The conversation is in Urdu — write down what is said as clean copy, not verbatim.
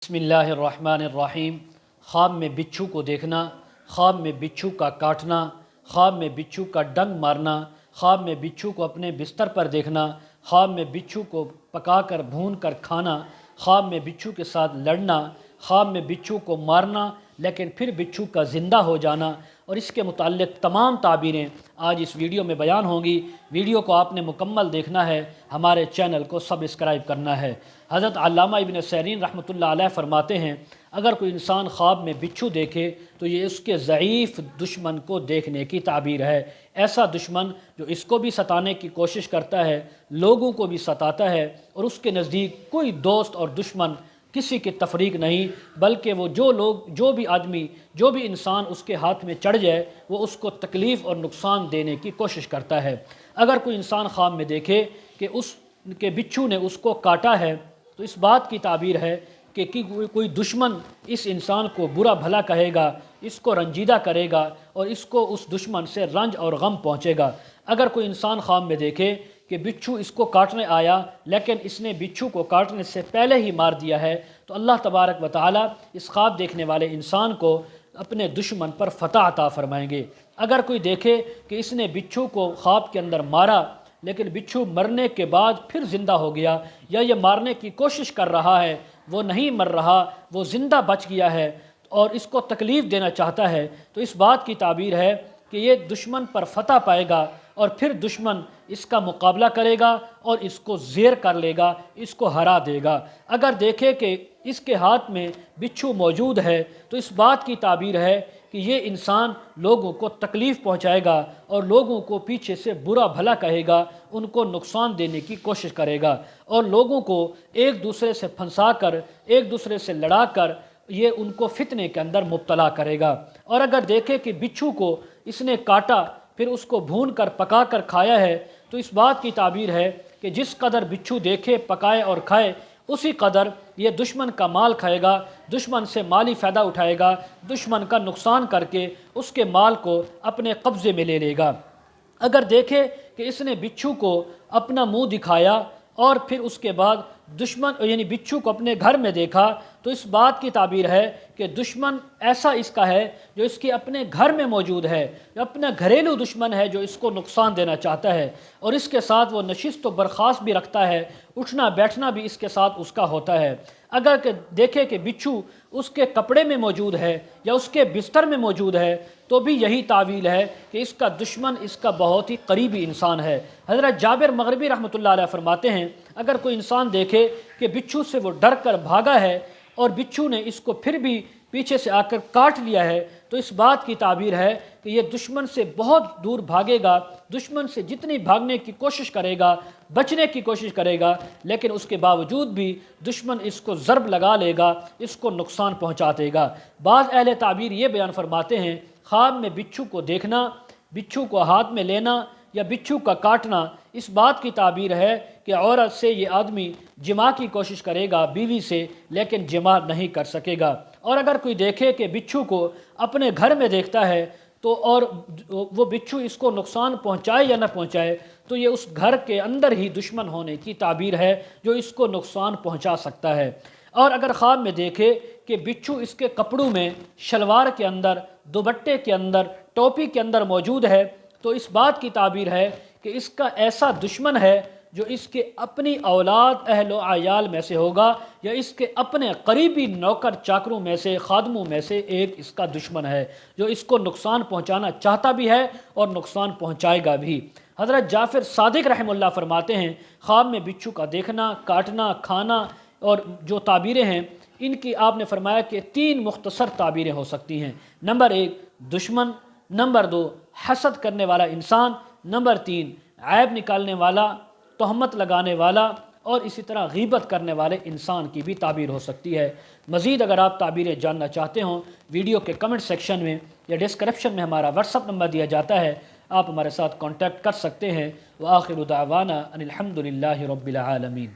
بسم اللہ الرحمن الرحیم۔ خواب میں بچھو کو دیکھنا، خواب میں بچھو کا کاٹنا، خواب میں بچھو کا ڈنگ مارنا، خواب میں بچھو کو اپنے بستر پر دیکھنا، خواب میں بچھو کو پکا کر بھون کر کھانا، خواب میں بچھو کے ساتھ لڑنا، خواب میں بچھو کو مارنا لیکن پھر بچھو کا زندہ ہو جانا، اور اس کے متعلق تمام تعبیریں آج اس ویڈیو میں بیان ہوں گی۔ ویڈیو کو آپ نے مکمل دیکھنا ہے، ہمارے چینل کو سبسکرائب کرنا ہے۔ حضرت علامہ ابن سیرین رحمۃ اللہ علیہ فرماتے ہیں، اگر کوئی انسان خواب میں بچھو دیکھے تو یہ اس کے ضعیف دشمن کو دیکھنے کی تعبیر ہے۔ ایسا دشمن جو اس کو بھی ستانے کی کوشش کرتا ہے، لوگوں کو بھی ستاتا ہے، اور اس کے نزدیک کوئی دوست اور دشمن کسی کی تفریق نہیں، بلکہ وہ جو بھی آدمی، جو بھی انسان اس کے ہاتھ میں چڑھ جائے وہ اس کو تکلیف اور نقصان دینے کی کوشش کرتا ہے۔ اگر کوئی انسان خواب میں دیکھے کہ اس کے بچھو نے اس کو کاٹا ہے تو اس بات کی تعبیر ہے کہ کوئی دشمن اس انسان کو برا بھلا کہے گا، اس کو رنجیدہ کرے گا اور اس کو اس دشمن سے رنج اور غم پہنچے گا۔ اگر کوئی انسان خواب میں دیکھے کہ بچھو اس کو کاٹنے آیا لیکن اس نے بچھو کو کاٹنے سے پہلے ہی مار دیا ہے تو اللہ تبارک و تعالی اس خواب دیکھنے والے انسان کو اپنے دشمن پر فتح عطا فرمائیں گے۔ اگر کوئی دیکھے کہ اس نے بچھو کو خواب کے اندر مارا لیکن بچھو مرنے کے بعد پھر زندہ ہو گیا، یا یہ مارنے کی کوشش کر رہا ہے، وہ نہیں مر رہا، وہ زندہ بچ گیا ہے اور اس کو تکلیف دینا چاہتا ہے، تو اس بات کی تعبیر ہے کہ یہ دشمن پر فتح پائے گا اور پھر دشمن اس کا مقابلہ کرے گا اور اس کو زیر کر لے گا، اس کو ہرا دے گا۔ اگر دیکھے کہ اس کے ہاتھ میں بچھو موجود ہے تو اس بات کی تعبیر ہے کہ یہ انسان لوگوں کو تکلیف پہنچائے گا اور لوگوں کو پیچھے سے برا بھلا کہے گا، ان کو نقصان دینے کی کوشش کرے گا اور لوگوں کو ایک دوسرے سے پھنسا کر، ایک دوسرے سے لڑا کر یہ ان کو فتنے کے اندر مبتلا کرے گا۔ اور اگر دیکھے کہ بچھو کو اس نے کاٹا پھر اس کو بھون کر پکا کر کھایا ہے تو اس بات کی تعبیر ہے کہ جس قدر بچھو دیکھے، پکائے اور کھائے اسی قدر یہ دشمن کا مال کھائے گا، دشمن سے مالی فائدہ اٹھائے گا، دشمن کا نقصان کر کے اس کے مال کو اپنے قبضے میں لے لے گا۔ اگر دیکھے کہ اس نے بچھو کو اپنا منہ دکھایا اور پھر اس کے بعد دشمن یعنی بچھو کو اپنے گھر میں دیکھا تو اس بات کی تعبیر ہے کہ دشمن ایسا اس کا ہے جو اس کے اپنے گھر میں موجود ہے، جو اپنا گھریلو دشمن ہے جو اس کو نقصان دینا چاہتا ہے، اور اس کے ساتھ وہ نشست و برخاست بھی رکھتا ہے، اٹھنا بیٹھنا بھی اس کے ساتھ اس کا ہوتا ہے۔ اگر دیکھے کہ بچھو اس کے کپڑے میں موجود ہے یا اس کے بستر میں موجود ہے تو بھی یہی تعویل ہے کہ اس کا دشمن اس کا بہت ہی قریبی انسان ہے۔ حضرت جابر مغربی رحمۃ اللہ علیہ فرماتے ہیں، اگر کوئی انسان دیکھے کہ بچھو سے وہ ڈر کر بھاگا ہے اور بچھو نے اس کو پھر بھی پیچھے سے آ کر کاٹ لیا ہے تو اس بات کی تعبیر ہے کہ یہ دشمن سے بہت دور بھاگے گا، دشمن سے جتنی بھاگنے کی کوشش کرے گا، بچنے کی کوشش کرے گا، لیکن اس کے باوجود بھی دشمن اس کو ضرب لگا لے گا، اس کو نقصان پہنچا دے گا۔ بعض اہل تعبیر یہ بیان فرماتے ہیں، خواب میں بچھو کو دیکھنا، بچھو کو ہاتھ میں لینا یا بچھو کا کاٹنا اس بات کی تعبیر ہے کہ عورت سے یہ آدمی جماع کی کوشش کرے گا، بیوی سے، لیکن جماع نہیں کر سکے گا۔ اور اگر کوئی دیکھے کہ بچھو کو اپنے گھر میں دیکھتا ہے تو اور وہ بچھو اس کو نقصان پہنچائے یا نہ پہنچائے تو یہ اس گھر کے اندر ہی دشمن ہونے کی تعبیر ہے جو اس کو نقصان پہنچا سکتا ہے۔ اور اگر خواب میں دیکھے کہ بچھو اس کے کپڑوں میں، شلوار کے اندر، دوپٹے کے اندر، ٹوپی کے اندر موجود ہے تو اس بات کی تعبیر ہے کہ اس کا ایسا دشمن ہے جو اس کے اپنی اولاد، اہل و عیال میں سے ہوگا یا اس کے اپنے قریبی نوکر چاکروں میں سے، خادموں میں سے ایک اس کا دشمن ہے جو اس کو نقصان پہنچانا چاہتا بھی ہے اور نقصان پہنچائے گا بھی۔ حضرت جعفر صادق رحمہ اللہ فرماتے ہیں، خواب میں بچھو کا دیکھنا، کاٹنا، کھانا اور جو تعبیریں ہیں ان کی آپ نے فرمایا کہ 3 مختصر تعبیریں ہو سکتی ہیں۔ نمبر 1 دشمن، نمبر 2 حسد کرنے والا انسان، نمبر 3 عیب نکالنے والا، تہمت لگانے والا، اور اسی طرح غیبت کرنے والے انسان کی بھی تعبیر ہو سکتی ہے۔ مزید اگر آپ تعبیریں جاننا چاہتے ہوں ویڈیو کے کمنٹ سیکشن میں یا ڈسکرپشن میں ہمارا واٹس ایپ نمبر دیا جاتا ہے، آپ ہمارے ساتھ کانٹیکٹ کر سکتے ہیں۔ وآخر دعوانا ان الحمد للہ رب العالمین۔